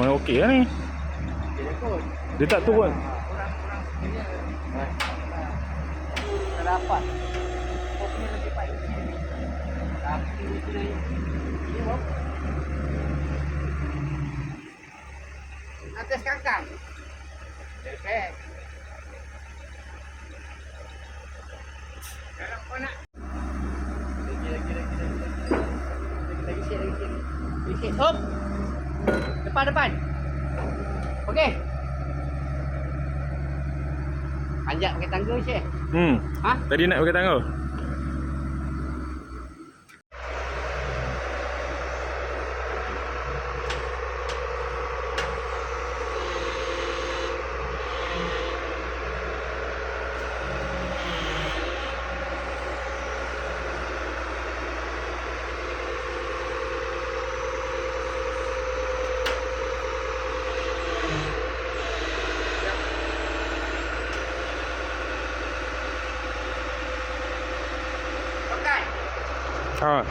Oh, okey lah ni. Dia tak turun. Kurang-kurang sekali. Tak dapat. Pokoknya lebih baik. Tapi itu ni. Ini bom. Atas kakang. Perfect. Sekarang kau nak. Lagi. Lagi sikit. Hop. Depan. Okey. Panjat pakai tangga Syekh. Ha? Tadi nak pakai tangga. Okey. Ha.